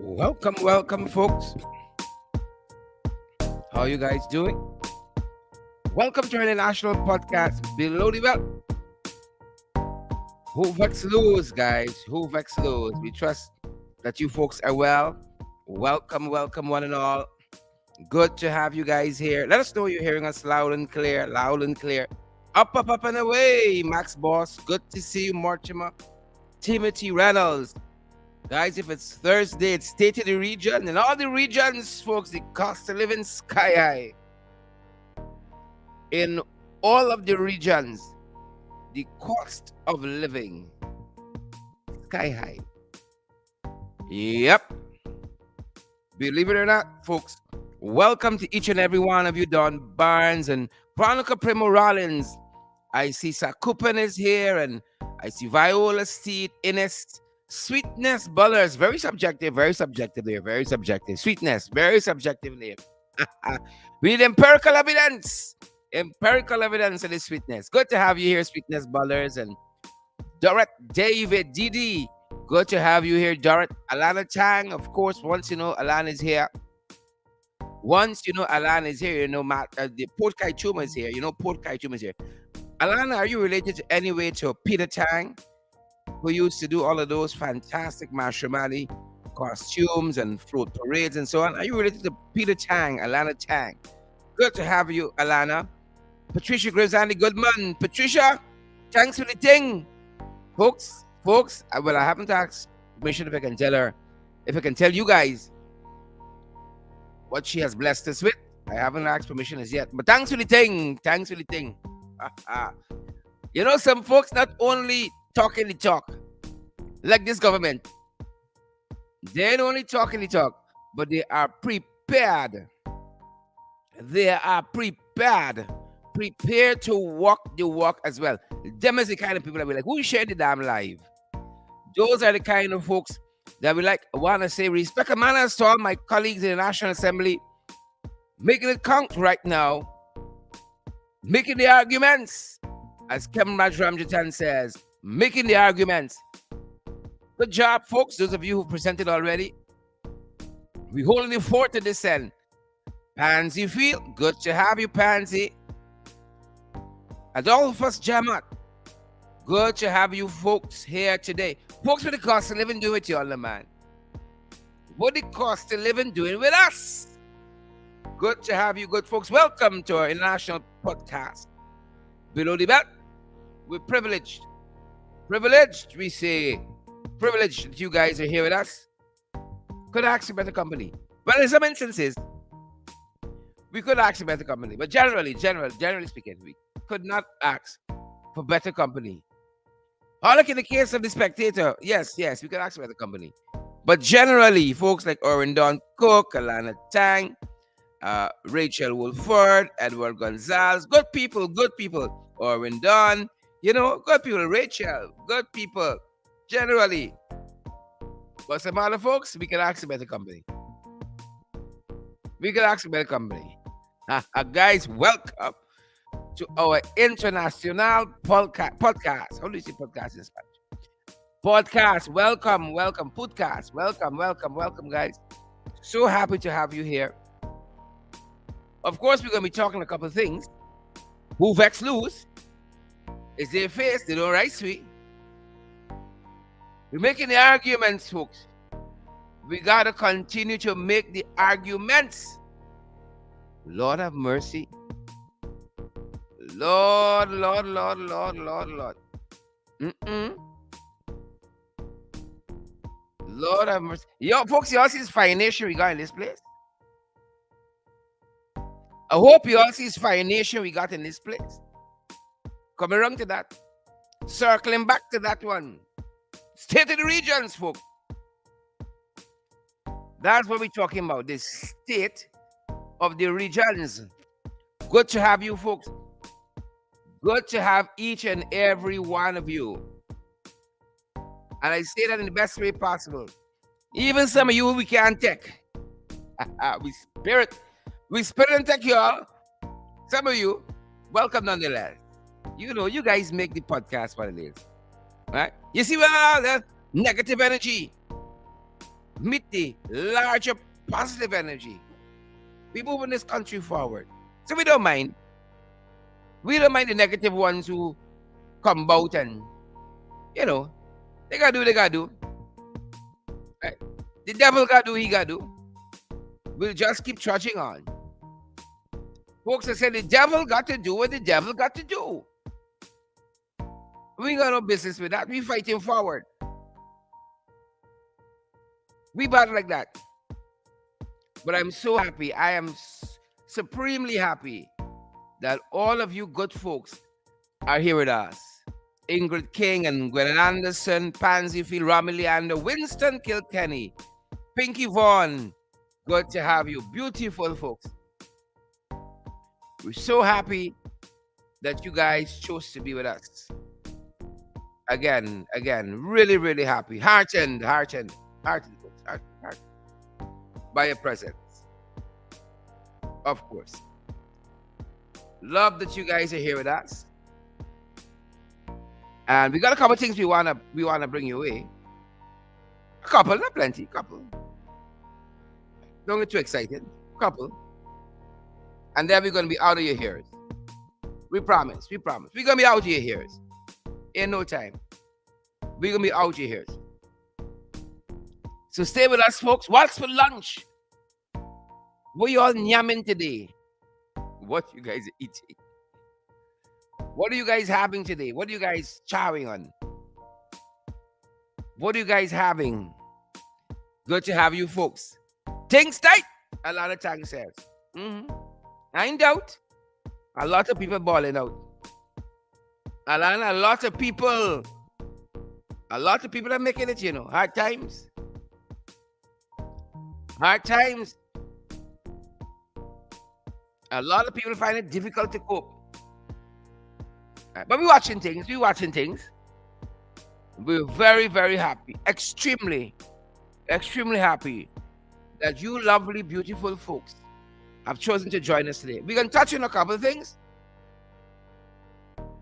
Welcome, folks. How you guys doing? Welcome to our international podcast, Below the Belt. Who vex lose, guys? Who vex lose? We trust that you folks are well. Welcome, one and all. Good to have you guys here. Let us know you're hearing us loud and clear, loud and clear. Up and away, Max Boss. Good to see you, Mortimer. Timothy Reynolds. Guys, if it's Thursday, it's State of the Region. And all the regions, folks, the cost of living sky high. In all of the regions, the cost of living sky high. Yep. Believe it or not, folks, welcome to each and every one of you, Don Barnes and Veronica Primo Rollins. I see Sakupan is here, and I see Viola Steed, Ines, Sweetness Bullers. Very subjective there, very subjective. Sweetness, very subjective name. We need empirical evidence of this sweetness. Good to have you here, Sweetness Bullers, and Dorrit David Didi. Good to have you here, Dorrit. Alana Tang, of course. Once you know Alana is here. Matt, the Port Kai Chuma is here. Port Kai Chuma is here. Alana, are you related to any way to Peter Tang, who used to do all of those fantastic Mashamani costumes and float parades and so on? Are you related to Peter Tang, Alana Tang? Good to have you, Alana. Patricia Graves, Goodman. Patricia, thanks for the thing. Folks, I haven't asked permission if I can tell you guys what she has blessed us with. I haven't asked permission as yet. But thanks for the thing. Some folks not only talking the talk, like this government. They don't only talking the talk, but they are prepared. Prepared to walk the walk as well. Them is the kind of people that we like. Who share the damn life? Those are the kind of folks that we like. Want to say respect and manners to all my colleagues in the National Assembly, making it count right now, making the arguments, as Kevin Rajramjatan says, making the arguments. Good job, folks. Those of you who presented already, we holding the fort to this end. Pansy Field, good to have you, Pansy. Adolphus Jamat, good to have you folks here today. Folks, with the cost of living doing with you all, man. What the cost of living doing with us? Good to have you, good folks. Welcome to our international podcast. Below the Belt, we're privileged. We say privileged that you guys are here with us. Could ask for better company. But in some instances, we could ask for better company. But generally speaking, we could not ask for better company. Or like in the case of the Spectator, yes, we could ask for better company. But generally, folks like Orin Don Cook, Alana Tang, Rachel Wolford, Edward Gonzalez, good people. Orin Don, good people. Rachel, good people. Generally. But some other folks, we can ask for better company. Guys, welcome to our international podcast. How do you say podcast in Spanish? Podcast, welcome. Podcast, welcome, guys. So happy to have you here. Of course, we're going to be talking a couple of things. Who vex lose? Is their face, they don't right sweet. We're making the arguments, folks. We got to continue to make the arguments. Lord have mercy. Lord. Lord have mercy. Yo, folks, you all see this fire nation we got in this place? I hope you all see this fire nation we got in this place. Coming around to that. Circling back to that one. State of the regions, folks. That's what we're talking about. The state of the regions. Good to have you, folks. Good to have each and every one of you. And I say that in the best way possible. Even some of you we can't take. we spirit and take y'all. Some of you, welcome nonetheless. You guys make the podcast what it is. Right? You see, well, the negative energy. meet the larger positive energy. We moving this country forward. So we don't mind. We don't mind the negative ones who come about and, you know, they gotta do what they gotta do. Right? The devil gotta do what he gotta do. We'll just keep trudging on. Folks have said the devil got to do what the devil got to do. We ain't got no business with that. We fighting forward. We battle like that. But I'm so happy. I am supremely happy that all of you good folks are here with us. Ingrid King and Gwen Anderson, Pansy Field, Rami Leander, Winston Kilkenny, Pinky Vaughn. Good to have you. Beautiful folks. We're so happy that you guys chose to be with us. Again, really, really happy. Heartened, folks. Heartened. By your presence. Of course. Love that you guys are here with us. And we got a couple of things we wanna bring you away. A couple, not plenty, couple. Don't get too excited. Couple. And then we're gonna be out of your ears. We promise. We're gonna be out of your ears. In no time. We're gonna be out of your ears. So stay with us, folks. What's for lunch? What you all yamming today? What you guys are eating? What are you guys having today? What are you guys chowing on? What are you guys having? Good to have you folks. Things tight. A lot of thanks, says. I ain't doubt. A lot of people balling out. A lot of people are making it, Hard times. A lot of people find it difficult to cope. But we're watching things. We're very, very happy. Extremely happy that you lovely, beautiful folks have chosen to join us today. We're going to touch on a couple of things.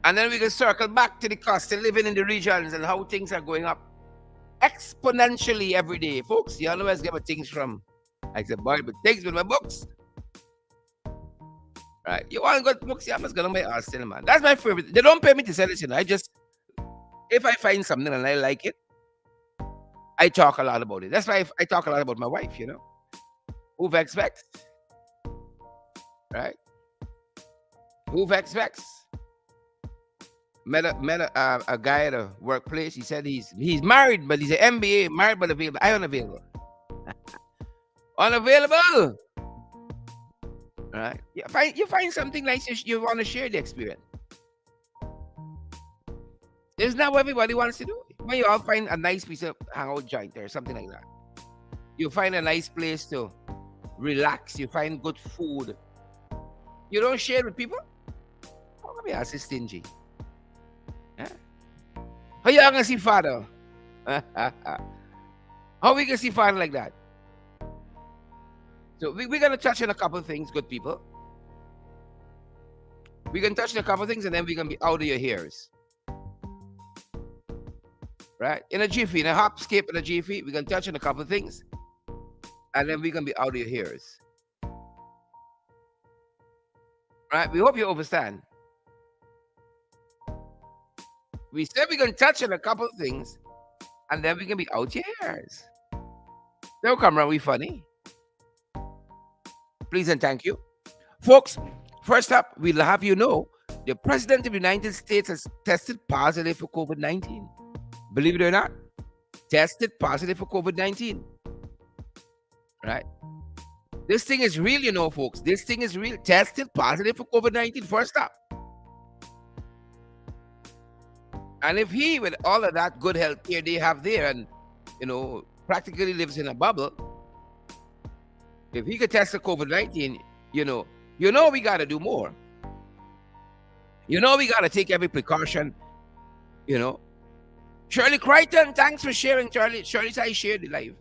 And then we can circle back to the cost of living in the regions and how things are going up exponentially every day. Folks, you always get my things from, I said, boy, but things with my books. Right? You want good books? Yeah, I'm just going to buy Arsenal, man. That's my favorite. They don't pay me to sell it, I just, if I find something and I like it, I talk a lot about it. That's why I talk a lot about my wife, Who vex? Right? Who vex? Met a guy at a workplace. He said he's married, but he's an MBA, married but available. I unavailable. Unavailable. Right? You find something nice, you want to share the experience. Isn't that what everybody wants to do? When you all find a nice piece of hangout joint or something like that. You find a nice place to relax. You find good food. You don't share with people? How come you are so stingy? Huh? How you gonna see father? How we gonna see father like that? So we're gonna touch on a couple of things, good people. We're gonna touch on a couple of things and then we're gonna be out of your ears. Right? In a jiffy, in a hop, skip, in a jiffy, we're gonna touch on a couple of things. And then we're gonna be out of your ears. Right? We hope you understand. We said we're gonna touch on a couple of things, and then we're gonna be out your ears. Don't come around, we funny. Please and thank you. Folks, first up, we'll have you know the President of the United States has tested positive for COVID-19. Believe it or not, tested positive for COVID-19. Right? This thing is real, folks. This thing is real. Tested positive for COVID-19. First up. And if he, with all of that good health care they have there and, practically lives in a bubble, if he could test the COVID-19, we got to do more. We got to take every precaution, Shirley Crichton, thanks for sharing, Charlie. Shirley said I shared the live.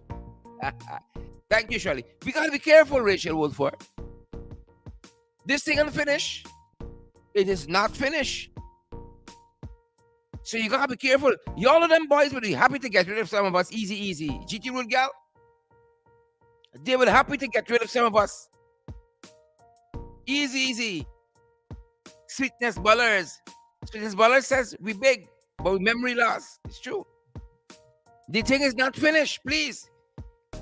Thank you, Shirley. We got to be careful, Rachel Woodford. This thing unfinished. It is not finished. So you got to be careful. Y'all of them boys would be happy to get rid of some of us easy. GT Rule gal, They were happy to get rid of some of us. Easy, easy. Sweetness Ballers. Sweetness Ballers says we big, but we memory loss. It's true. The thing is not finished, please.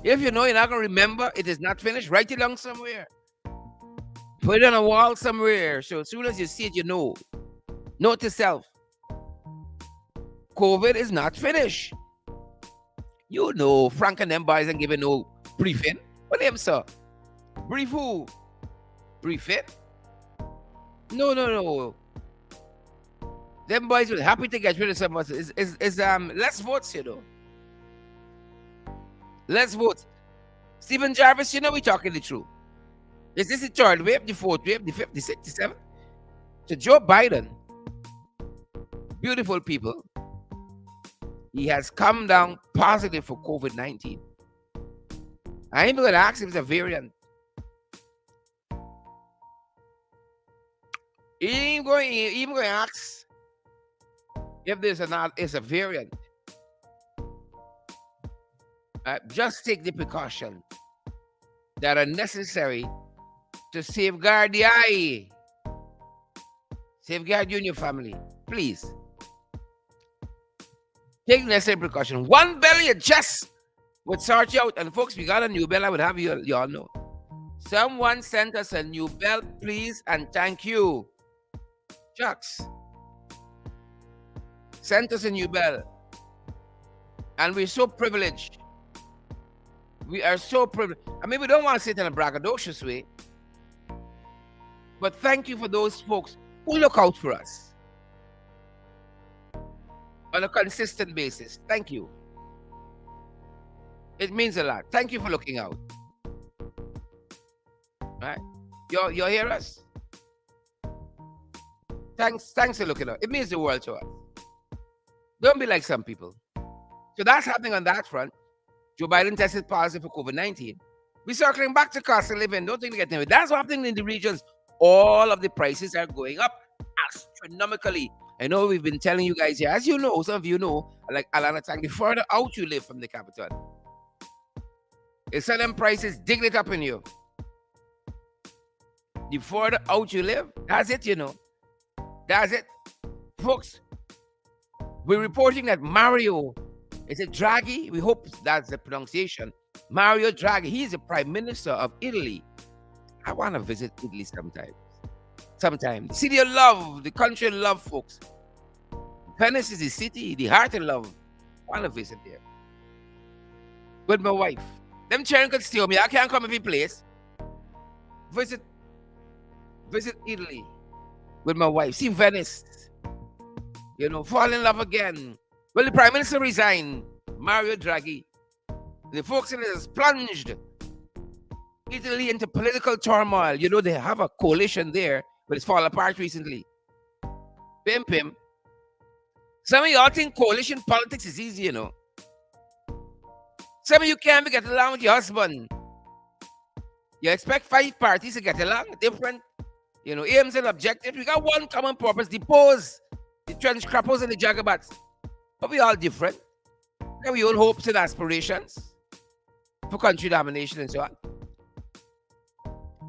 If you know you're not going to remember, it is not finished, write it down somewhere. Put it on a wall somewhere. So as soon as you see it, you know. Note to self. COVID is not finished. You know, Frank and them boys ain't giving no briefing. What them, sir? Brief who? Brief it? No. Them boys were happy to get rid of some of us. Is less votes, you know. Less votes. Stephen Jarvis, you know we talking the truth. Is this the third wave, the fourth wave, the fifth, the sixth, the seventh? So Joe Biden, beautiful people, he has come down positive for COVID-19. I ain't going to ask if it's a variant. He ain't going to ask if there's it's a variant. Just take the precaution that are necessary to safeguard the eye. Safeguard you and your family. Please. Take necessary precaution. 1 billion just would sort you out. And folks, we got a new bell. I would have you all know. Someone sent us a new bell, please, and thank you. Chucks. Sent us a new bell. And we're so privileged. We are so privileged. I mean, we don't want to say it in a braggadocious way. But thank you for those folks who look out for us on a consistent basis. Thank you. It means a lot. Thank you for looking out. Right? You hear us? Thanks for looking out. It means the world to us. Don't be like some people. So that's happening on that front. Joe Biden tested positive for COVID-19. We're circling back to cost of living. Don't think to get away. That's what's happening in the regions. All of the prices are going up astronomically. I know we've been telling you guys here, as you know, some of you know, like Alana Tang, the further out you live from the capital, it's sudden prices digging it up in you. The further out you live, that's it, you know. That's it. Folks, we're reporting that Mario, is it Draghi? We hope that's the pronunciation. Mario Draghi, he's the Prime Minister of Italy. I want to visit Italy sometime. The city of love, the country of love, folks. Venice is the city, the heart of love. I want to visit there. With my wife. Them children could steal me. I can't come every place. Visit Italy with my wife. See Venice. You know, fall in love again. Well, the Prime Minister resigned. Mario Draghi. The folks in it has plunged Italy into political turmoil. You know, they have a coalition there, but it's fallen apart recently. Pim. Some of y'all think coalition politics is easy, you know. Some of you can't get along with your husband. You expect 5 parties to get along, different, you know, aims and objectives. We got one common purpose, depose the trench crappers and the jagabats. But we all different. And we own hopes and aspirations for country domination and so on.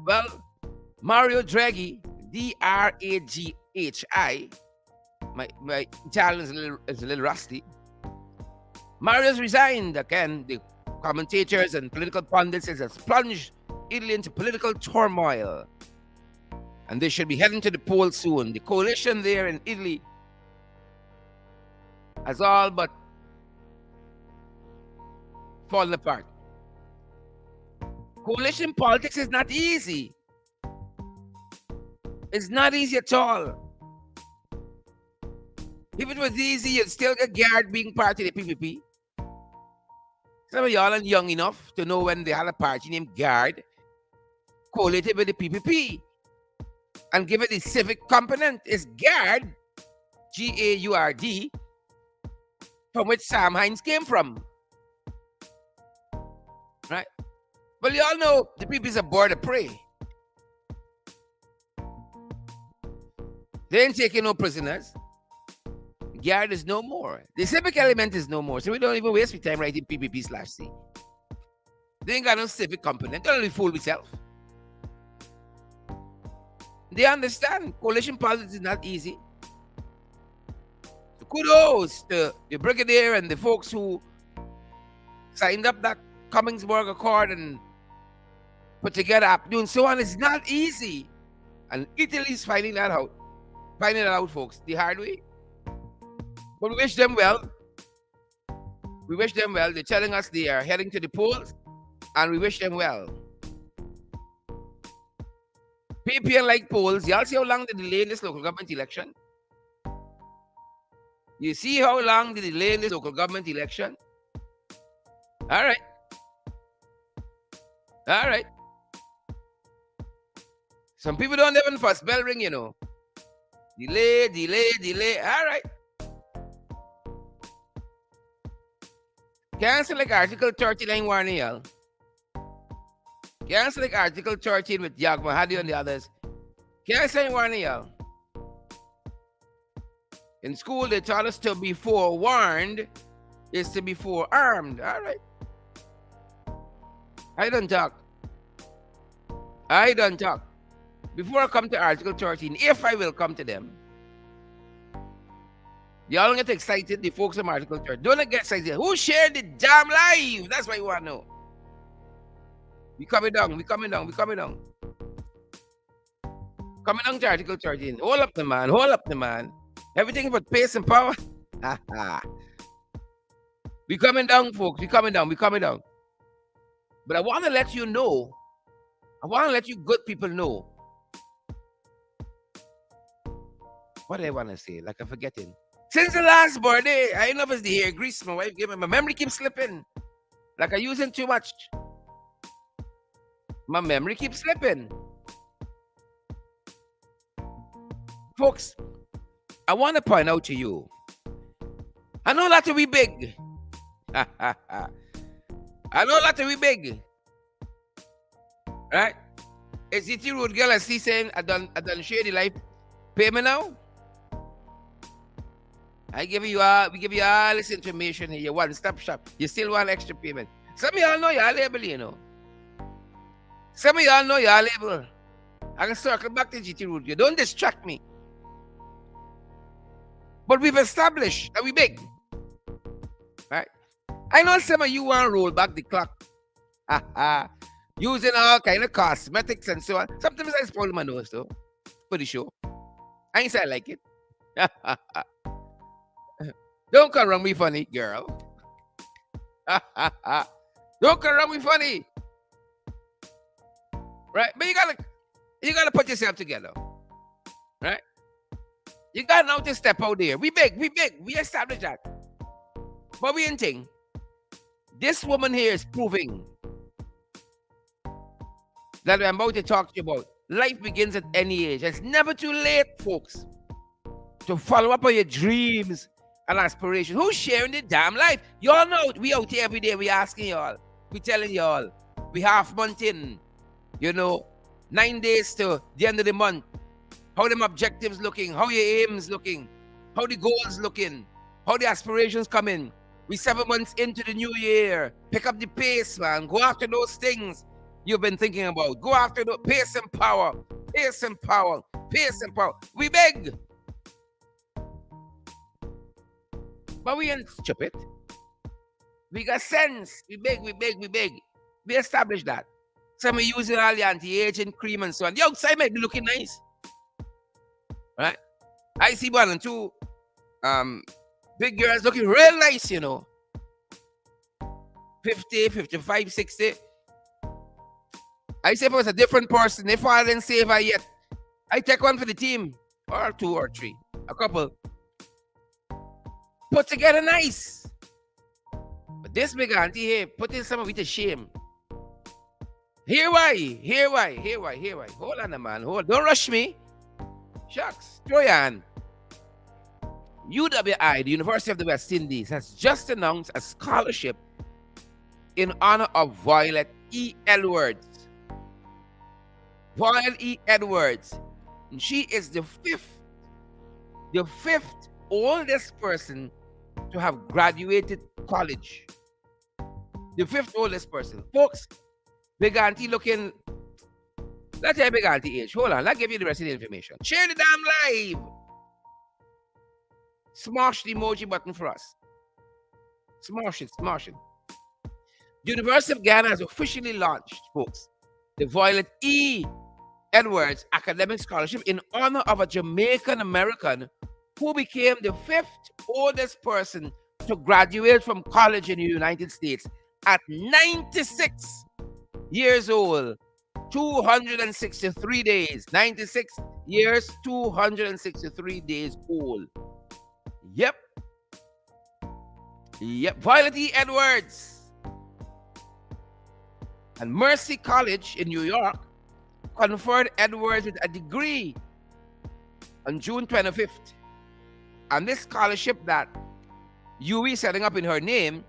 Well, Mario Draghi, D-R-A-G-H-I, my Italian is a little rusty. Mario's resigned again. The commentators and political pundits has plunged Italy into political turmoil. And they should be heading to the polls soon. The coalition there in Italy has all but fallen apart. Coalition politics is not easy. It's not easy at all. If it was easy, you'd still get Gard being part of the PPP. Some of y'all aren't young enough to know when they had a party named Gard collated with the PPP and give it the civic component. It's Gard, G-A-U-R-D, from which Sam Hines came from. Right? Well, you all know the PPP is a bird of prey. They ain't taking no prisoners. Gard is no more. The civic element is no more. So we don't even waste time writing PPP/C. They ain't got no civic component. They only fool themselves. They understand coalition politics is not easy. So kudos to the brigadier and the folks who signed up that Cummingsburg Accord and put together APNU and so on. It's not easy. And Italy's finding that out. Finding it out, folks, the hard way. But we wish them well. We wish them well. They're telling us they are heading to the polls, and we wish them well. PPN like polls. Y'all see how long they delay in this local government election? You see how long they delay in this local government election? All right. All right. Some people don't even first bell ring, you know. Delay, delay, delay. All right. Cancel like Article 39 warning, y'all. Cancel like Article 13 with Yak Mahadi and the others. Cancel warning, y'all. In school, they taught us to be forewarned is to be forearmed. All right. I don't talk. I don't talk. Before I come to Article 13, if I will come to them, y'all don't get excited, the folks from Article 13. Don't get excited. Who shared the damn live? That's what you want to know. We coming down, we coming down, we coming down. Coming down to Article 13. Hold up the man, hold up the man. Everything but pace and power. We coming down, folks. We coming down, we coming down. But I want to let you know, I want to let you good people know. What do I want to say? Like I'm forgetting. Since the last birthday, I know if it's the hair grease my wife gave me. My memory keeps slipping. Like I'm using too much. My memory keeps slipping. Folks, I want to point out to you. I know that we big. I know that we big. Right? Is it you, road girl, I see saying I done share the life payment now? We give you all this information here. You one-stop shop. You still want extra payment. Some of y'all know y'all label, you know. Some of y'all know y'all label. I can circle back to GT Root. You don't distract me. But we've established that we big. Right? I know some of you want to roll back the clock. Using all kind of cosmetics and so on. Sometimes I spoil my nose though. For the show. I ain't say I like it. Don't come around me funny, girl. Don't come around me funny. Right? But you gotta put yourself together. Right? You gotta know to step out there. We big. We established that. But we ain't thing. This woman here is proving that I'm about to talk to you about. Life begins at any age. It's never too late, folks, to follow up on your dreams and aspirations. Who's sharing the damn life? Y'all know we out here every day. We asking y'all. We telling y'all. We half month in. You know, 9 days to the end of the month. How them objectives looking? How your aims looking? How the goals looking? How the aspirations coming? We 7 months into the new year. Pick up the pace, man. Go after those things you've been thinking about. Go after the pace and power. Pace and power. Pace and power. We beg. But we ain't stupid. We got sense. We beg. We established that. Some are using all the anti-aging cream and so on. The outside might be looking nice. Right? I see 1 and 2 big girls looking real nice, you know. 50, 55, 60. I say if I was a different person, if I didn't save her yet, I take one for the team. Or 2 or 3. A couple. Put together nice. But this big auntie here, putting some of it to shame. Here why. Hold on, man. Don't rush me. Shucks. Throw your hand. UWI, the University of the West Indies, has just announced a scholarship in honor of Violet E. Edwards. Violet E. Edwards. And she is the fifth oldest person to have graduated college. The fifth oldest person. Folks, Big Auntie looking. Let's tell Big Auntie age. Hold on, let's give you the rest of the information. Share the damn live. Smash the emoji button for us. Smash it, smash it. The University of Ghana has officially launched, folks, the Violet E. Edwards Academic Scholarship in honor of a Jamaican American who became the fifth oldest person to graduate from college in the United States at 96 years old, 263 days. 96 years, 263 days old. Yep. Violet E. Edwards and Mercy College in New York conferred Edwards with a degree on June 25th. And this scholarship that UE is setting up in her name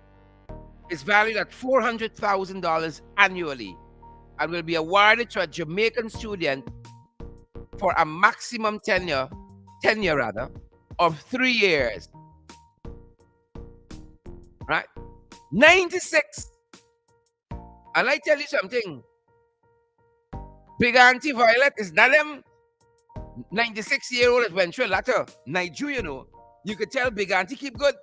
is valued at $400,000 annually and will be awarded to a Jamaican student for a maximum tenure of 3 years. Right? 96. And I tell you something. Big Auntie Violet is not them 96-year-old adventure latter. Nigeria, you know. You could tell Big Auntie keep good.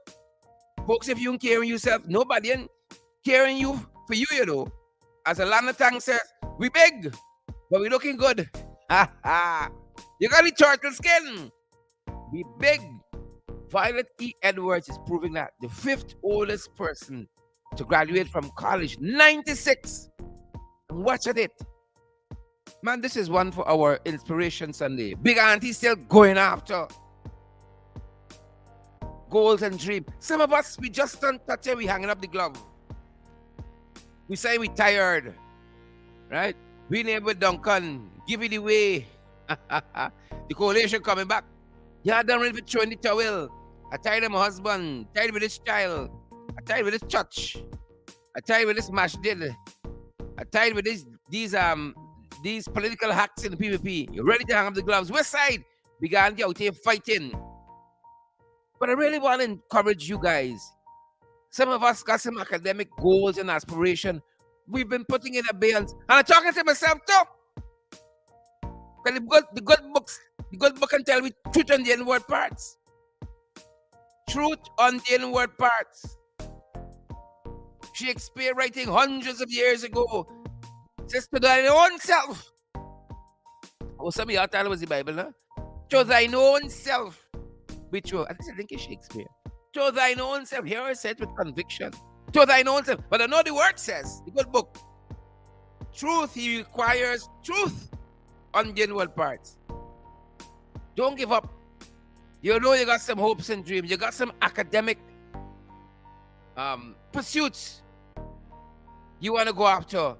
Folks, if you don't care yourself, nobody ain't caring you for you, you know. As Alana Tang says, we big, but we looking good. You got the turtle skin. We big. Violet E. Edwards is proving that the fifth oldest person to graduate from college, 96. And watch at it. Man, this is one for our Inspiration Sunday. Big Auntie still going after goals and dreams. Some of us, we just don't touch it, we hanging up the glove. We say we tired, right? We neighbor Duncan, give it away. The coalition coming back. Yeah, done ready for throwing the towel. I tired of my husband, tired with this child, I tired with this church, I tired with this mash deal, I tired with these political hacks in the PVP. You're ready to hang up the gloves. West side began out here fighting. But I really want to encourage you guys. Some of us got some academic goals and aspiration. We've been putting in abeyance. And I'm talking to myself too. Because the good book can tell me truth on the inward parts. Truth on the inward parts. Shakespeare writing hundreds of years ago says to thine own self. Oh, some of y'all thought it was the Bible, huh? To thine own self. Be true. I think it's Shakespeare. To thine own self. Here I said with conviction. To thine own self. But I know the word says, the good book. Truth, he requires truth on the inward parts. Don't give up. You know you got some hopes and dreams. You got some academic pursuits you want to go after.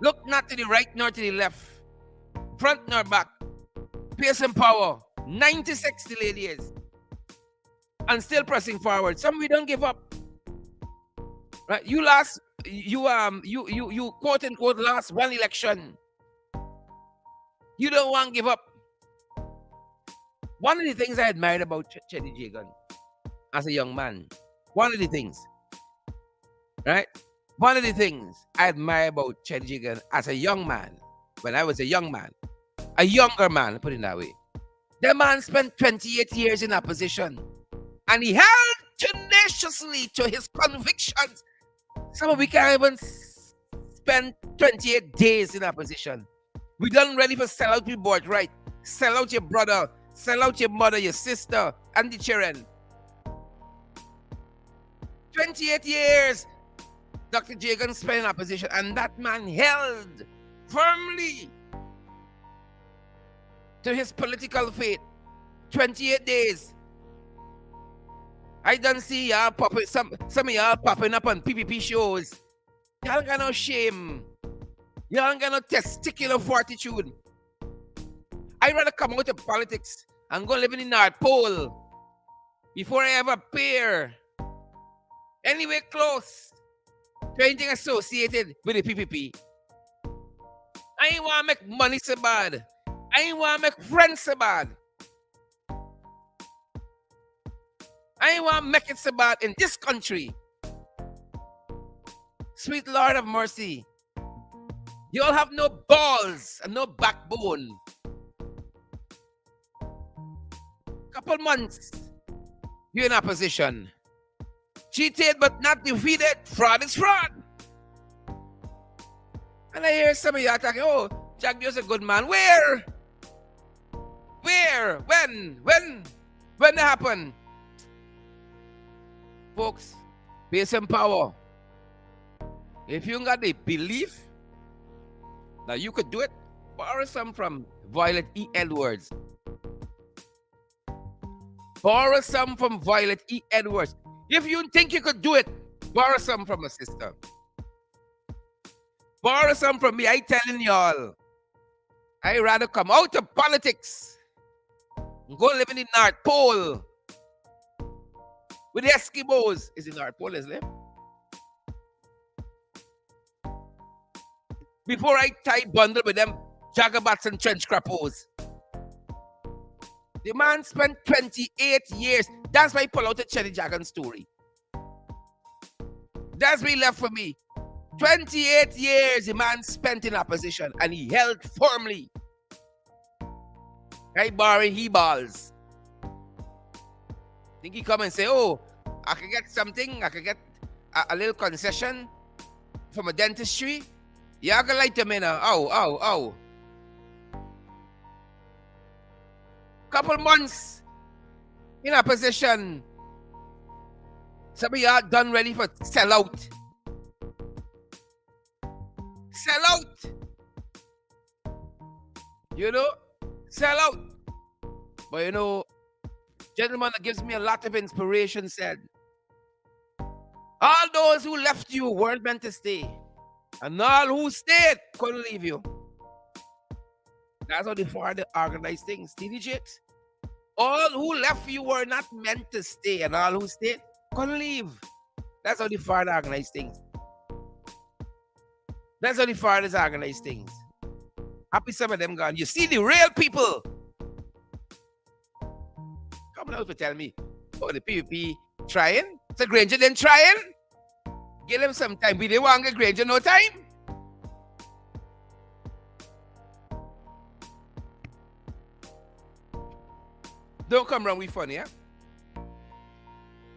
Look not to the right nor to the left, front nor back. Pace and power. 96 delayed years, and still pressing forward. Some we don't give up. Right? You quote unquote lost one election. You don't want to give up. One of the things I admired about Cheddy Jagan as a young man, one of the things, right? One of the things I admire about Cheddy Jagan as a young man, when I was a young man, a younger man, put it that way. The man spent 28 years in that position, and he held tenaciously to his convictions. Some of we can't even spend 28 days in that position. We done ready for sell out your board, right? Sell out your brother, sell out your mother, your sister, and the children. 28 years Dr. Jagan spent in that position, and that man held firmly to his political faith. 28 days. I don't see y'all popping, some of y'all popping up on PPP shows. Y'all got no shame. Y'all got no testicular fortitude. I'd rather come out of politics and go live in the North Pole before I ever appear anywhere close to anything associated with the PPP. I ain't want to make money so bad. I ain't want to make friends so bad. I ain't want to make it so bad in this country. Sweet Lord of mercy. You all have no balls and no backbone. Couple months, you're in opposition. Cheated but not defeated. Fraud is fraud. And I hear some of you talking, oh, Jack Dew's a good man. Where? Where? When? When that happened? Folks, base and power. If you got the belief that you could do it, borrow some from Violet E. Edwards. Borrow some from Violet E. Edwards. If you think you could do it, borrow some from a sister. Borrow some from me. I telling y'all, I rather come out of politics and go live in the North Pole with the Eskimos. Is the North Pole, isn't it? Before I tie bundle with them jagabats and trench crappos. The man spent 28 years. That's why he pulled out the Chetty Jagan story. That's what he left for me. 28 years the man spent in opposition and he held firmly. Right, barring he balls. Think he come and say, oh, I can get something, I can get a little concession from a dentistry. Yeah, I can light them in. Oh. Couple months in opposition. Some of y'all done ready for sell out. Sell out. You know? Sell out. But you know, gentleman that gives me a lot of inspiration said, all those who left you weren't meant to stay. And all who stayed couldn't leave you. That's how they further organize things. TDJs. All who left you were not meant to stay. And all who stayed couldn't leave. That's how the further organize things. That's how the fathers organize things. Happy some of them gone. You see the real people coming out to tell me, oh, the PVP trying? So Granger then trying? Give them some time. We didn't want to get Granger no time. Don't come around with funny, yeah?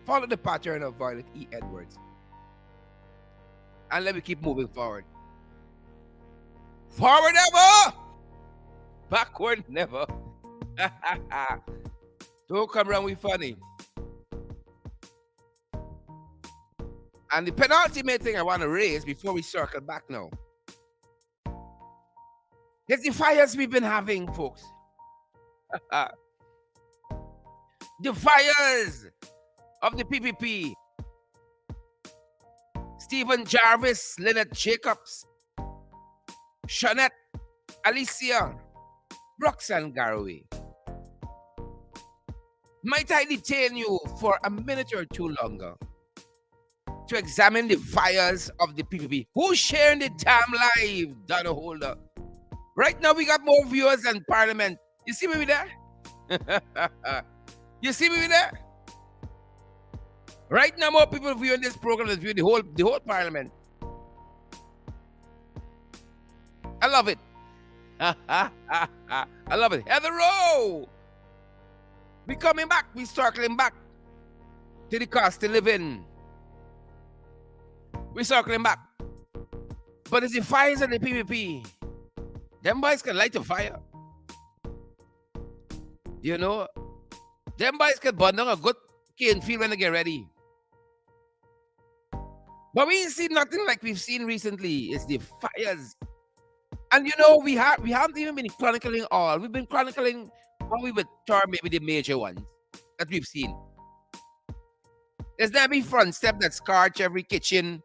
Follow the pattern of Violet E. Edwards. And let me keep moving forward. Forward ever! Backward never. Don't come around with funny. And the penultimate thing I want to raise before we circle back now is the fires we've been having, folks. The fires of the PPP. Stephen Jarvis, Lynette Jacobs, Shanette, Alicia, Roxanne Garraway. Might I detain you for a minute or two longer to examine the fires of the PPP? Who's sharing the damn live, Donna Holder? Right now we got more viewers than Parliament. You see me with that? You see me with that? Right now more people viewing this program than view the whole Parliament. I love it. I love it. Heather Rowe. We coming back. We circling back to the cost of living. We circling back. But it's the fires of the PPP. Them boys can light a fire. You know, them boys can burn down a good cane field when they get ready. But we ain't seen nothing like we've seen recently. It's the fires. And you know, we haven't even been chronicling all. We've been chronicling what we would term maybe the major ones that we've seen. There's that big front step that scorch every kitchen.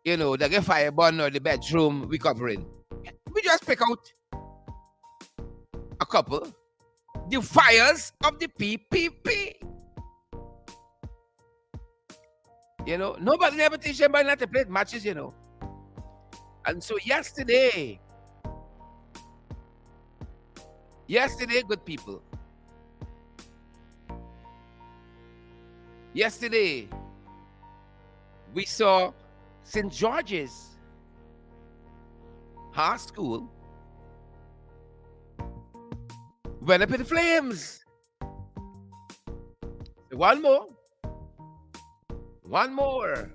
You know, the fire burn or the bedroom we covering. We just pick out a couple. The fires of the PPP. You know, nobody never teach them not to play matches, you know. And so yesterday, good people. Yesterday, We saw St. George's High School went up in flames. One more. One more.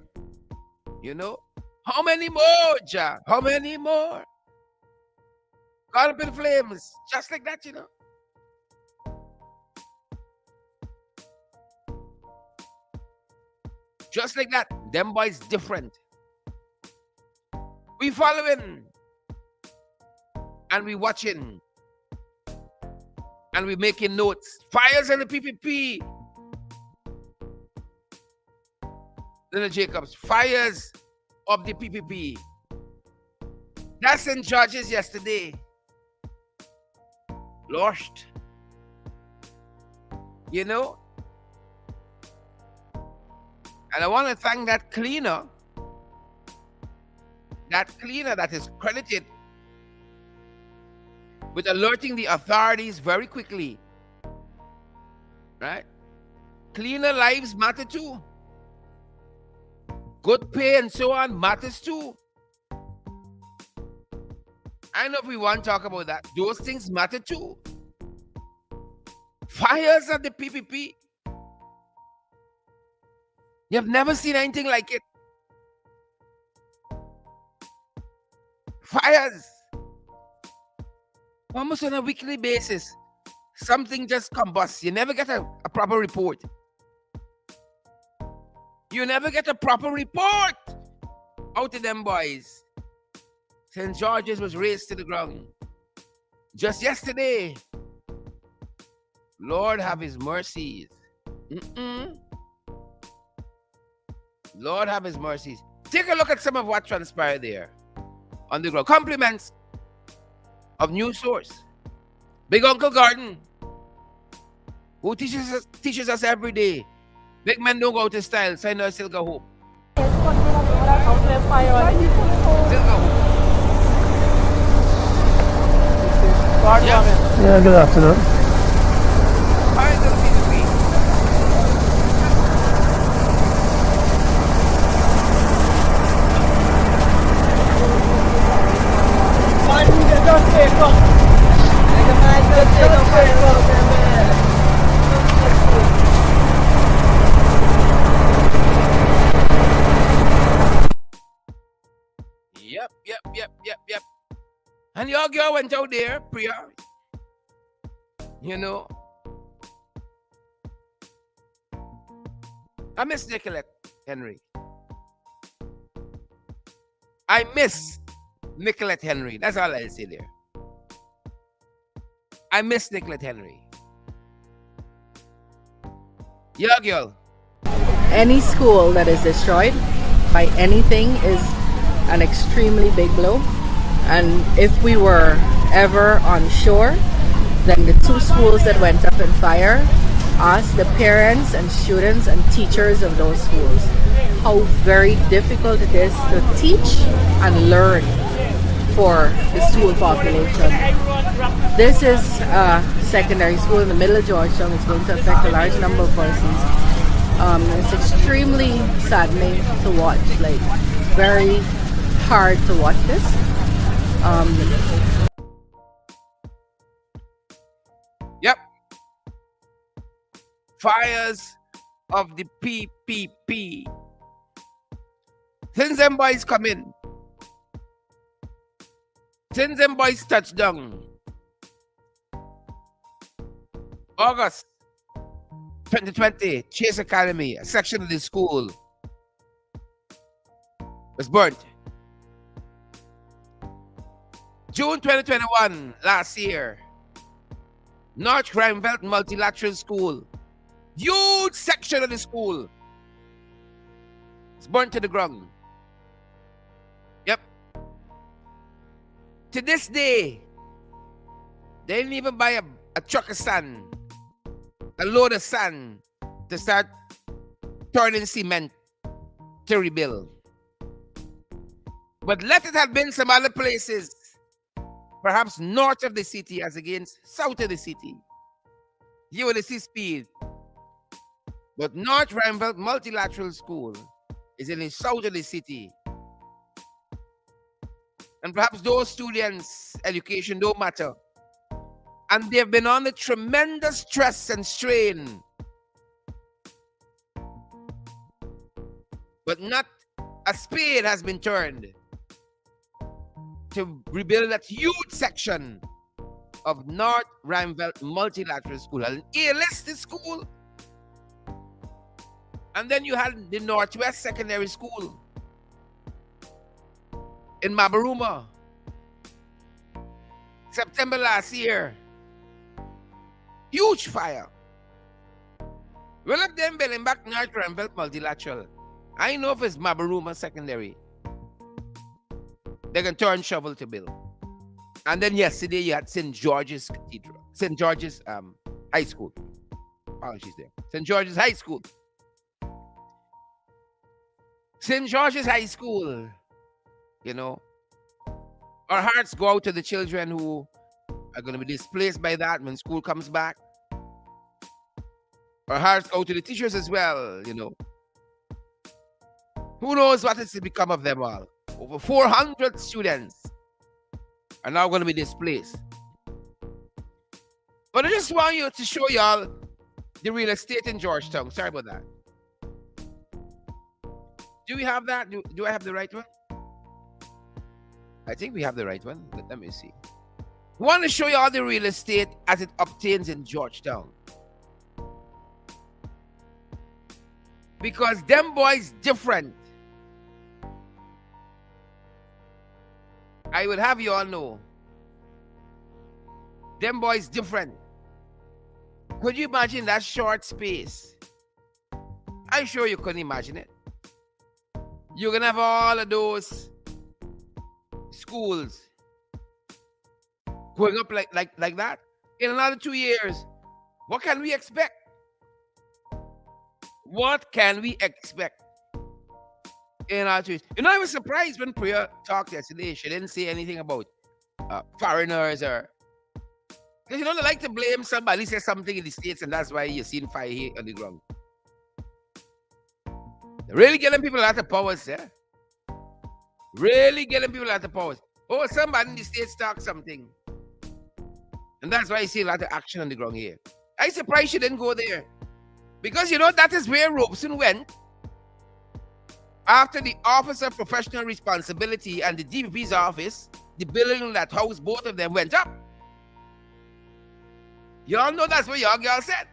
You know? How many more, Jack? How many more? Got up in flames. Just like that, you know? Just like that. Them boys different. We following. And we watching. And we making notes. Fires in the PPP. Little Jacobs. Fires of the PPP. That's in George's yesterday. Lost. You know? And I want to thank that cleaner that is credited with alerting the authorities very quickly. Right? Cleaner lives matter too. Good pay and so on matters too. I know if we want to talk about that. Those things matter too. Fires at the PPP. You have never seen anything like it. Fires. Almost on a weekly basis. Something just combusts. You never get a proper report. You never get a proper report out of them boys. St. George's was razed to the ground. Just yesterday. Lord have his mercies. Lord have his mercies. Take a look at some of what transpired there on the ground. Compliments of news source. Big Uncle Gordon, who teaches us every day. Big men don't go out of style, so I know still go hope. Still go hope. Yeah, good afternoon. Fires of the PPP. Yep. And your girl went out there, Priya. You know. I miss Nicolette Henry. I miss Nicolette Henry. That's all I'll say there. I miss Nicolette Henry. Your girl. Any school that is destroyed by anything is an extremely big blow. And if we were ever on shore, then the two schools that went up in fire asked the parents and students and teachers of those schools how very difficult it is to teach and learn for the school population. This is a secondary school in the middle of Georgetown. It's going to affect a large number of persons. It's extremely saddening to watch, like very hard to watch this. Yep. Fires of the PPP. Since them boys come in. Since them boys touch down. August 2020, Chase Academy, a section of the school was burnt. June 2021, last year, North Granville Multilateral School, huge section of the school, was burnt to the ground. Yep. To this day, they didn't even buy a truck of sand, a load of sand to start turning cement to rebuild. But let it have been some other places, perhaps north of the city as against south of the city. You will see speed. But North Granville Multilateral School It's in the south of the city. And perhaps those students' education don't matter. And they've been under tremendous stress and strain. But not a spade has been turned to rebuild that huge section of North Rheinveld Multilateral School, an A-listed school. And then you had the Northwest Secondary School in Mabaruma. September last year. Huge fire. Well, up them building back North Rheinveld Multilateral. I know if it's Mabaruma Secondary, they can turn shovel to build. And then yesterday you had St. George's Cathedral, St. George's High School. Apologies there. St. George's High School. St. George's High School, you know, our hearts go out to the children who are going to be displaced by that when school comes back. Our hearts go to the teachers as well, you know. Who knows what is to become of them all? Over 400 students are now going to be displaced. But I just want you to show y'all the real estate in Georgetown. Sorry about that. Do we have that? Do I have the right one? I think we have the right one. Let me see. I want to show you all the real estate as it obtains in Georgetown. Because them boys different. I would have you all know. Them boys different. Could you imagine that short space? I'm sure you couldn't imagine it. You're going to have all of those schools going up like that. In another 2 years, what can we expect? What can we expect? In our 2 years? You know, I was surprised when Priya talked yesterday. She didn't say anything about foreigners or... Because, you know, they like to blame somebody, say something in the States, and that's why you're seeing fire here on the ground. They're really getting people out of powers, yeah? Really getting people out of powers. Oh, somebody in the States talked something. And that's why you see a lot of action on the ground here. I'm surprised she didn't go there. Because, you know, that is where Robeson went after the Office of Professional Responsibility and the DPP's office, the building that housed both of them went up. Y'all know that's what y'all girl said.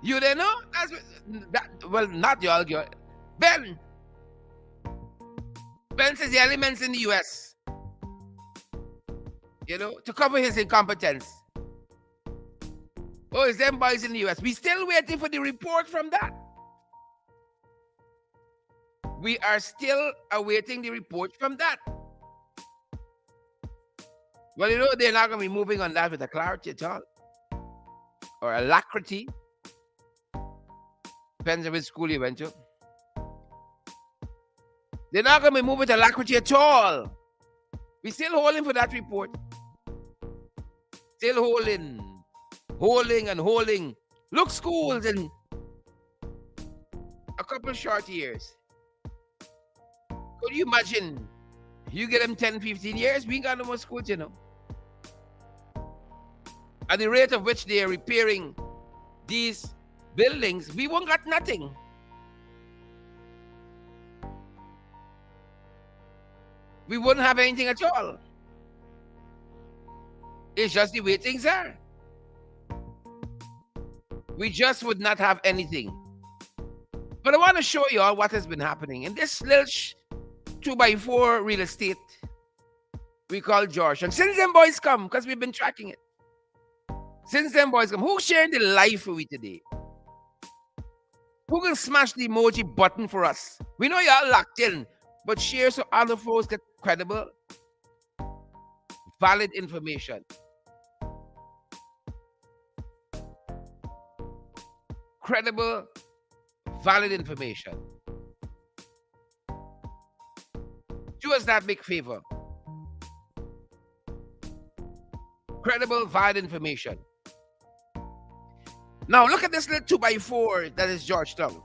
You didn't know? That's what, well, not y'all girl. Ben says the elements in the US, you know, to cover his incompetence. Oh, it's them boys in the US. We still waiting for the report from that. We are still awaiting the report from that. Well, you know, they're not going to be moving on that with a clarity at all. Or alacrity. Depends on which school you went to. They're not going to be moving with alacrity at all. We're still holding for that report. Still holding. Holding and holding. Look, schools in a couple of short years. Could you imagine? You get them 10, 15 years, we ain't got no more schools, you know. At the rate of which they are repairing these buildings, we won't got nothing. We wouldn't have anything at all. It's just the way things are. We just would not have anything. But I want to show you all what has been happening in this little 2x4 real estate we call George. And since them boys come, because we've been tracking it. Since them boys come, who's sharing the life with we today? Who can smash the emoji button for us? We know y'all locked in, but share so other folks get credible, valid information. Credible, valid information. Do us that big favor. Credible, valid information. Now look at this little 2x4 that is Georgetown.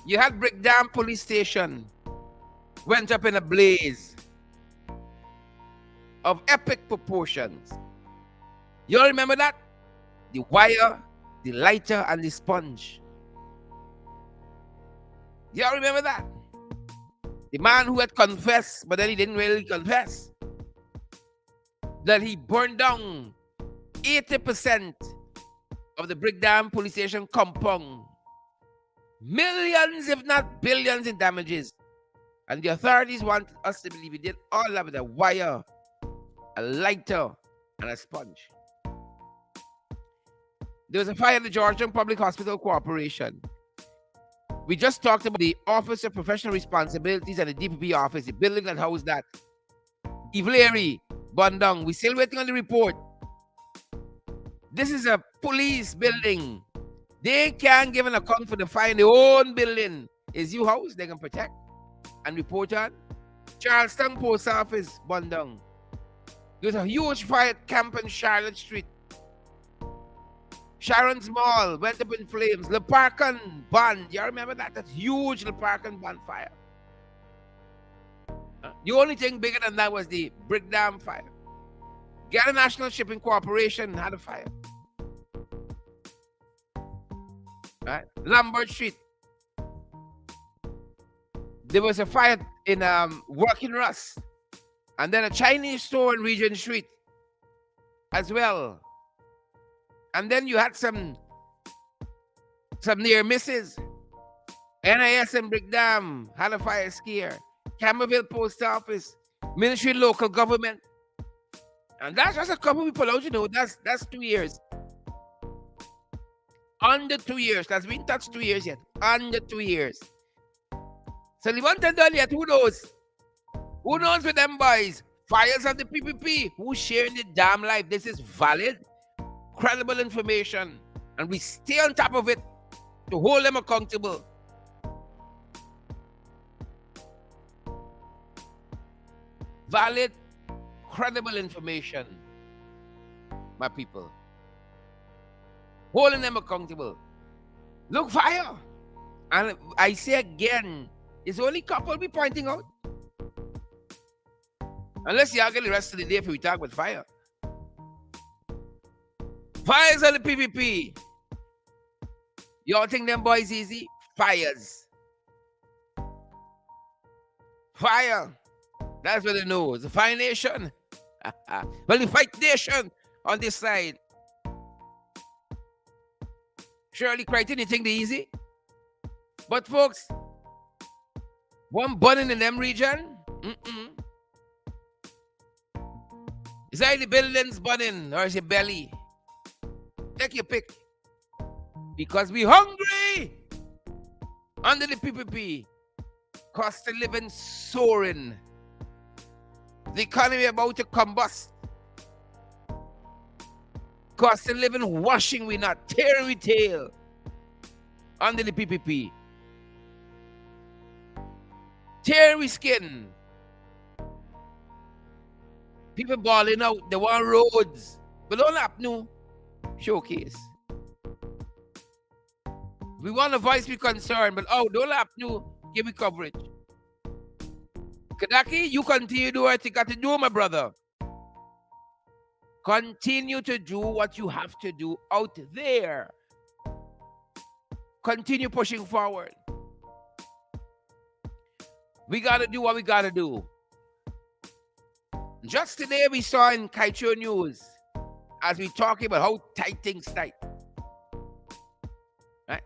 You had Brickdam police station went up in a blaze of epic proportions. You all remember that? The wire, the lighter, and the sponge. You all remember that? The man who had confessed, but then he didn't really confess, that he burned down 80% of the Brickdam police station compound. Millions, if not billions, in damages. And the authorities want us to believe he did all that with a wire, a lighter, and a sponge. There was a fire at the Georgetown Public Hospital Corporation. We just talked about the Office of Professional Responsibilities and the DPP office, the building that housed that. Ivleri, Bundong. We're still waiting on the report. This is a police building. They can't give an account for the fire in their own building. Is your house they can protect and report on? Charlestown Post Office, Bundong. There's a huge fire at Camp on Charlotte Street. Sharon's Mall went up in flames. Le Parcan Bond. You remember that? That's huge Le Parcan Bond fire. The only thing bigger than that was the Brickdam fire. Ghana National Shipping Corporation had a fire. Right? Lambert Street. There was a fire in Working Rust. And then a Chinese store in Regent Street as well. And then you had some near misses. NIS and Brickdam had a fire scare. Camerville Post Office, Ministry of Local Government. And that's just a couple people out, you know. That's 2 years. Under 2 years. That's been touched 2 years yet. Under 2 years. So the one thing done yet, who knows? Who knows with them boys? Fires of the PPP. Who's sharing the damn life? This is valid, credible information. And we stay on top of it to hold them accountable. Valid, credible information, my people. Holding them accountable. Look, fire. And I say again, it's only a couple we pointing out. Unless y'all get the rest of the day if we talk about fire. Fires on the PPP. Y'all think them boys easy? Fires. Fire. That's what they know. It's a fire nation. Well, the fight nation on this side. Shirley Crichton, you think they easy? But folks, one burning in them region, is that the buildings burning or is it belly? Take your pick. Because we hungry under the PPP. Cost of living soaring. The economy about to combust. Cost of living washing we not, tearing we tail under the PPP. Tearing we skin. People balling out, they want roads. But don't have no showcase. We want to voice be concerned, but don't have to give me coverage. Kadaki, you continue to do what you got to do, my brother. Continue to do what you have to do out there. Continue pushing forward. We got to do what we got to do. Just today we saw in Kaicho News, as we talking about how tight things tight. Right?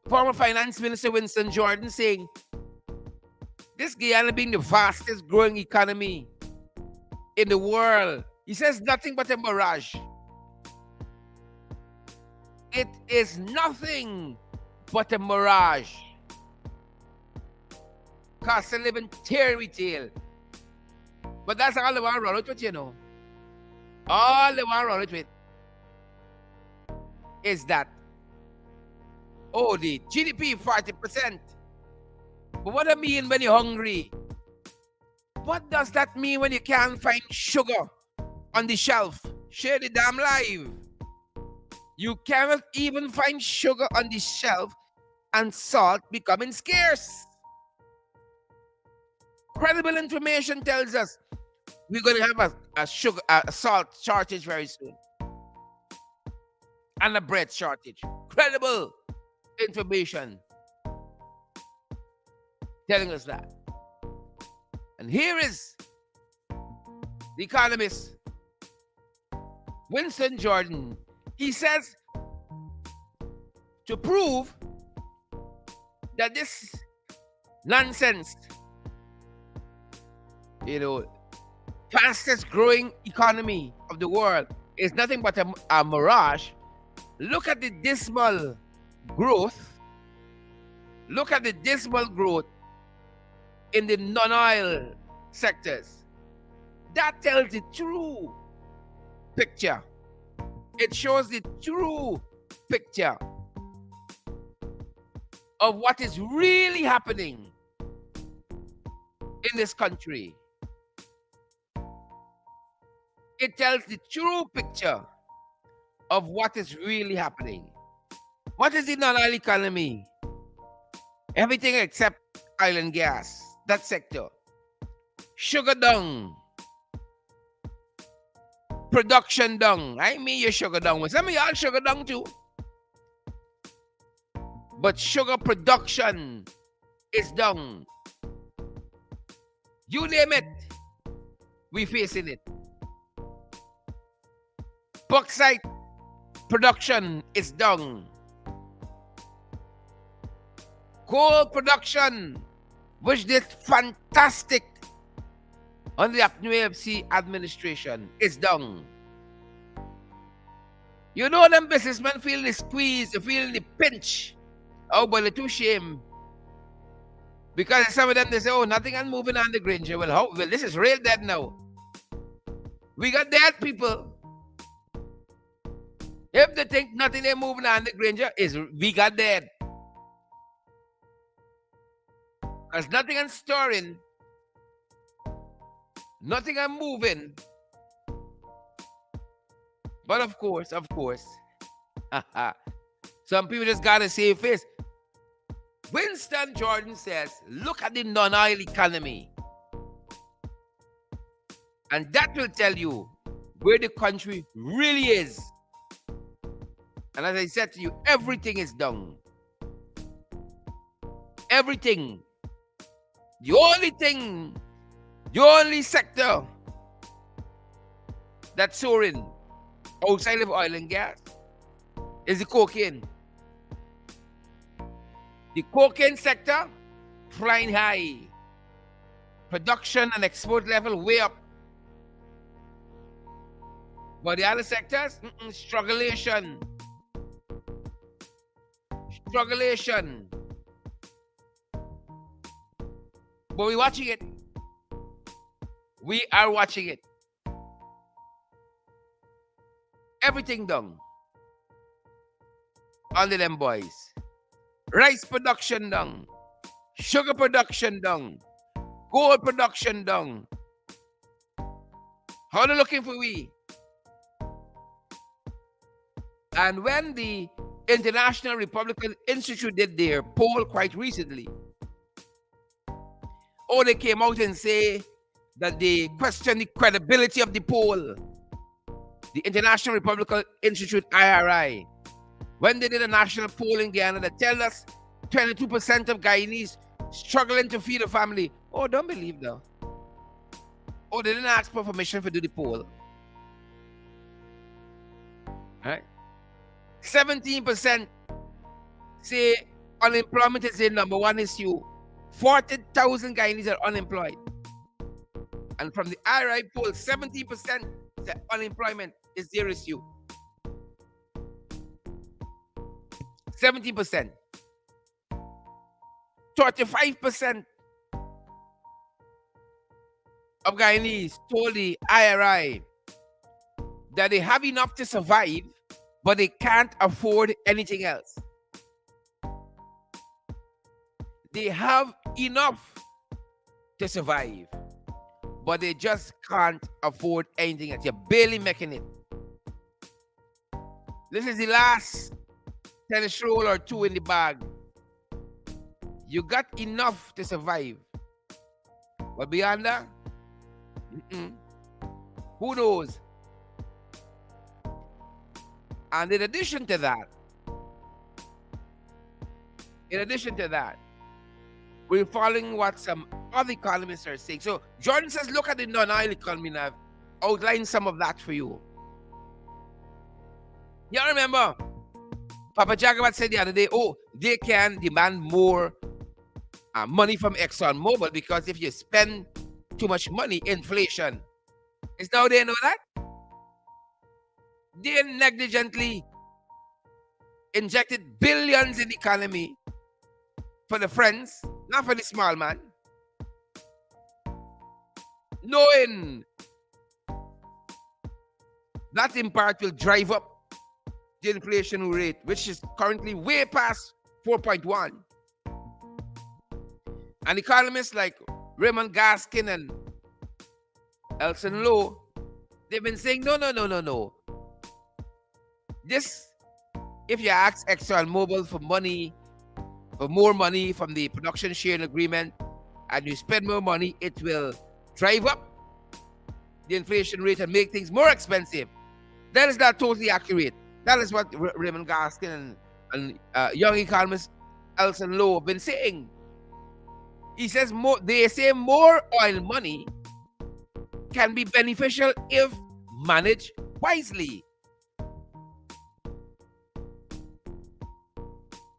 Former Finance Minister Winston Jordan saying, this Guyana being the fastest growing economy in the world. He says nothing but a mirage. It is nothing but a mirage. Cost of living tear retail. But that's all they want to roll it with, you know. All they want to roll it with is that, the GDP 40%. But what I mean when you're hungry? What does that mean when you can't find sugar on the shelf? Share the damn life. You cannot even find sugar on the shelf and salt becoming scarce. Credible information tells us we're going to have a salt shortage very soon, and a bread shortage. Credible information telling us that. And here is the economist Winston Jordan. He says, to prove that this nonsense, fastest growing economy of the world is nothing but a mirage, look at the dismal growth. Look at the dismal growth in the non-oil sectors. That tells the true picture. It shows the true picture of what is really happening in this country. It tells the true picture of what is really happening. What is the non-oil economy? Everything except oil and gas, that sector. Sugar down. Production down. I mean your sugar down. Some of y'all sugar down too. But sugar production is down. You name it, we facing it. Bauxite production is down. Coal production, which did fantastic under the APNUFC administration, is down. You know them businessmen feel the squeeze, they feel the pinch. Oh, but they're too shame. Because some of them, they say, oh, nothing is moving on the Granger. Well, this is real dead now. We got dead people. If they think nothing is moving on the Granger, we got dead. Because nothing is stirring. Nothing is moving. But of course, some people just got to save face. Winston Jordan says, look at the non-oil economy. And that will tell you where the country really is. And as I said to you, everything is down. Everything. The only sector that's soaring outside of oil and gas is the cocaine. The cocaine sector, flying high. Production and export level way up. But the other sectors, strugglation. Strugglation. But we're watching it. We are watching it. Everything down. Under them boys. Rice production down. Sugar production down. Gold production down. How are they looking for we? And when the International Republican Institute did their poll quite recently, they came out and say that they question the credibility of the poll. The International Republican Institute, IRI, when they did a national poll in Guyana that tell us 22% of Guyanese struggling to feed a family. Oh, don't believe that. Oh, they didn't ask for permission to do the poll. Right? 17% say unemployment is the number one issue. 40,000 Guyanese are unemployed. And from the IRI poll, 70% say unemployment is their issue. 70%. 35% of Guyanese told the IRI that they have enough to survive, but they can't afford anything else. They have enough to survive, but they just can't afford anything else. You're barely making it. This is the last tennis roll or two in the bag You got enough to survive. But beyond that, who knows? And in addition to that, we're following what some other economists are saying. So Jordan says, look at the non-oil economy now. I've outlined some of that for you. Y'all remember, Papa Jagabat said the other day, oh, they can demand more money from ExxonMobil because if you spend too much money, inflation. Is now they know that? They negligently injected billions in the economy for the friends, not for the small man. Knowing that in part will drive up the inflation rate, which is currently way past 4.1. And economists like Raymond Gaskin and Elson Lowe, they've been saying, no. This, if you ask ExxonMobil for more money from the production sharing agreement, and you spend more money, it will drive up the inflation rate and make things more expensive. That is not totally accurate. That is what Raymond Gaskin and young economist Elson Lowe have been saying. He says they say more oil money can be beneficial if managed wisely.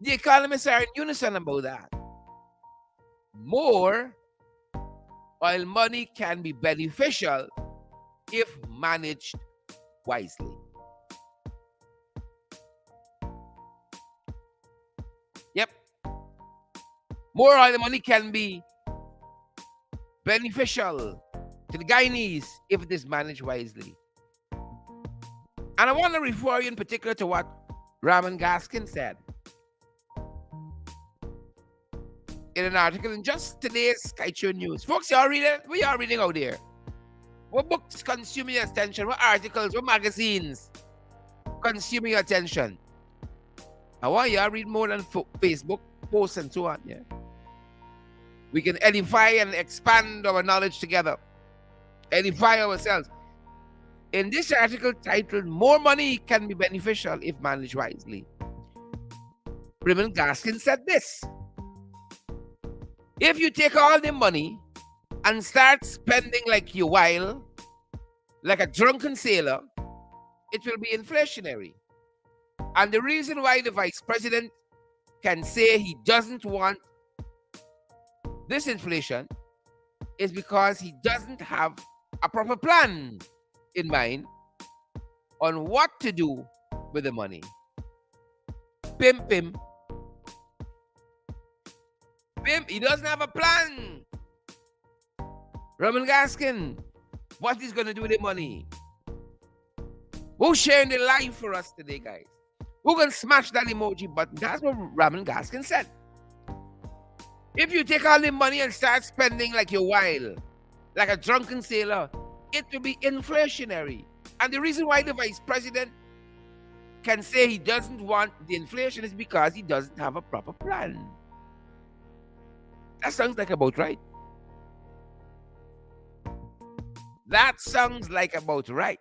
The economists are in unison about that. More oil money can be beneficial if managed wisely. Yep. More oil money can be beneficial to the Guyanese if it is managed wisely. And I want to refer you in particular to what Raymond Gaskin said in an article in just today's Skytune News. Folks, y'all read it? What y'all reading out there? What books consuming your attention? What articles? What magazines consuming your attention? I want y'all read more than Facebook posts and so on. Yeah, we can edify and expand our knowledge together. Edify ourselves. In this article titled, More Money Can Be Beneficial If Managed Wisely, Raymond Gaskin said this: if you take all the money and start spending like you while, like a drunken sailor, it will be inflationary. And the reason why the vice president can say he doesn't want this inflation is because he doesn't have a proper plan in mind on what to do with the money. Pim. He doesn't have a plan. Raymond Gaskin, what he's going to do with the money? Who's sharing the life for us today, guys? Who can smash that emoji button? That's what Raymond Gaskin said. If you take all the money and start spending like you're wild, like a drunken sailor, it will be inflationary. And the reason why the vice president can say he doesn't want the inflation is because he doesn't have a proper plan. That sounds like about right. That sounds like about right.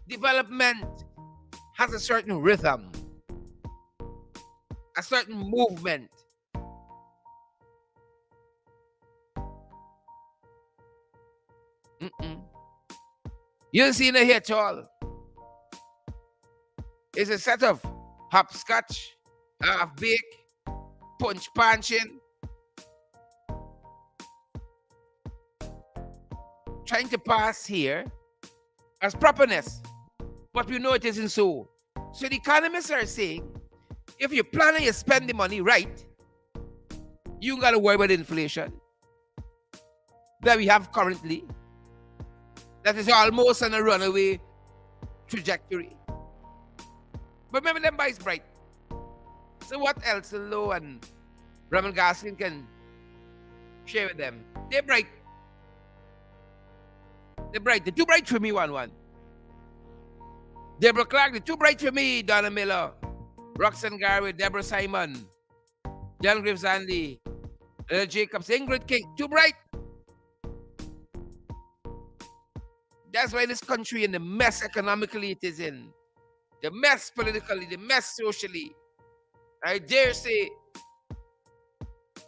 Development has a certain rhythm, a certain movement. You don't see it here at all. It's a set of hopscotch, half-bake, punching, trying to pass here as properness, but we know it isn't so. So the economists are saying, if you plan and you spend the money right, you ain't got to worry about inflation that we have currently, that is almost on a runaway trajectory. But remember, them boys bright. So what else Lowe and Raymond Gaskin can share with them? They're bright. They're bright. They're too bright for me, one. Deborah Clark, they're too bright for me. Donna Miller, Roxanne Garrett, Deborah Simon. John Graves Andy, Jacobs, Ingrid King, too bright. That's why this country in the mess economically it is in, the mess politically, the mess socially. I dare say,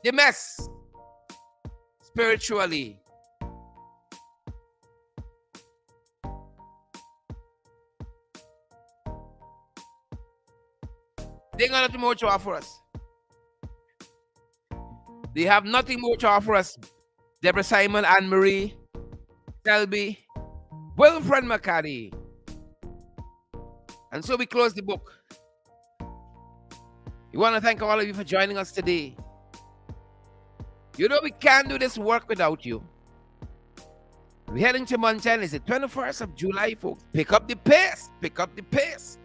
the mess spiritually. They got nothing more to offer us. They have nothing more to offer us. Deborah Simon, Anne Marie, Selby, Wilfred McCarty. And so we close the book. We want to thank all of you for joining us today. You know we can't do this work without you. We're heading to Montana. It's the 21st of July, folks. Pick up the pace. Pick up the pace.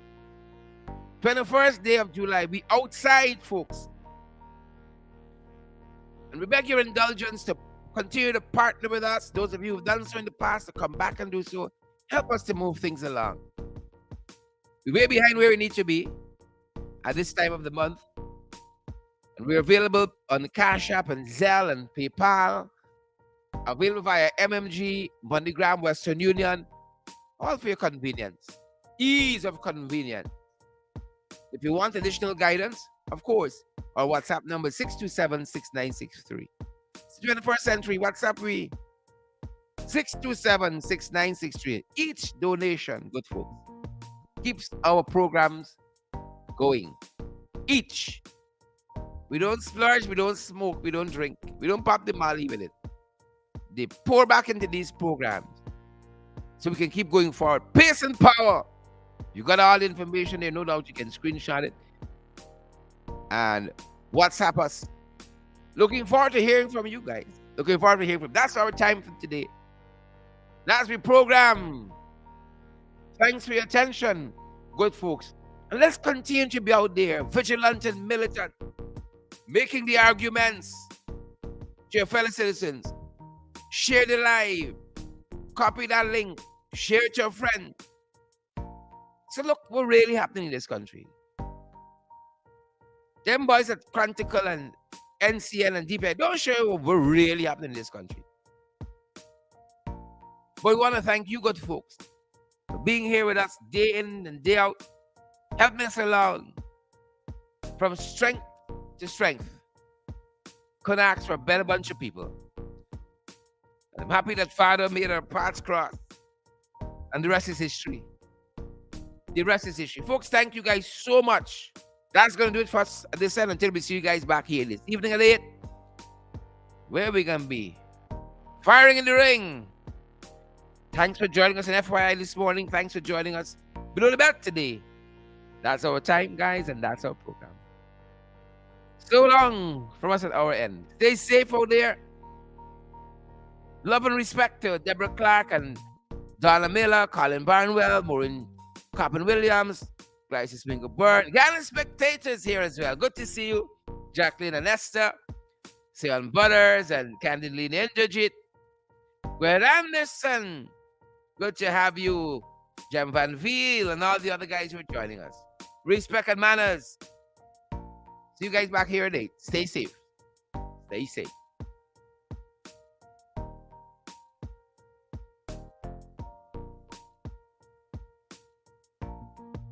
21st day of July. We outside, folks. And we beg your indulgence to continue to partner with us. Those of you who've done so in the past, to come back and do so. Help us to move things along. We're way behind where we need to be at this time of the month. And we're available on Cash App and Zelle and PayPal. Available via MMG, MoneyGram, Western Union. All for your convenience. Ease of convenience. If you want additional guidance, of course, our WhatsApp number is 627-6963. It's the 21st century. WhatsApp we 627-6963. Each donation, good folks, keeps our programs going. Each. We don't splurge, we don't smoke, we don't drink, we don't pop the Mali with it. They pour back into these programs so we can keep going forward. Pace and power. You got all the information there, no doubt you can screenshot it and WhatsApp us. Looking forward to hearing from you guys. Looking forward to hearing from you. That's our time for today. That's the program. Thanks for your attention, good folks. And let's continue to be out there, vigilant and militant, making the arguments to your fellow citizens. Share the live. Copy that link. Share it to your friend. So look what really happening in this country. Them boys at Chronicle and NCN and DPI don't show you what really happening in this country. But we want to thank you good folks for being here with us day in and day out, helping us along from strength to strength. Couldn't ask for a better bunch of people. I'm happy that Father made our paths cross. And the rest is history. The rest is history. Folks, thank you guys so much. That's going to do it for us at this end until we see you guys back here this evening at 8. Where are we going to be? Firing in the ring. Thanks for joining us in FYI this morning. Thanks for joining us below the belt today. That's our time, guys, and that's our program. So long from us at our end. Stay safe out there. Love and respect to Deborah Clark and Donna Miller, Colin Barnwell, Maureen Coppin-Williams, Glycis Mingo-Byrne, gallant spectators here as well. Good to see you. Jacqueline and Esther, Sion Butters, and Candidly Indrajit. Gwen Anderson. Good to have you. Jem Van Veel and all the other guys who are joining us. Respect and manners. See you guys back here at 8. Stay safe. Stay safe.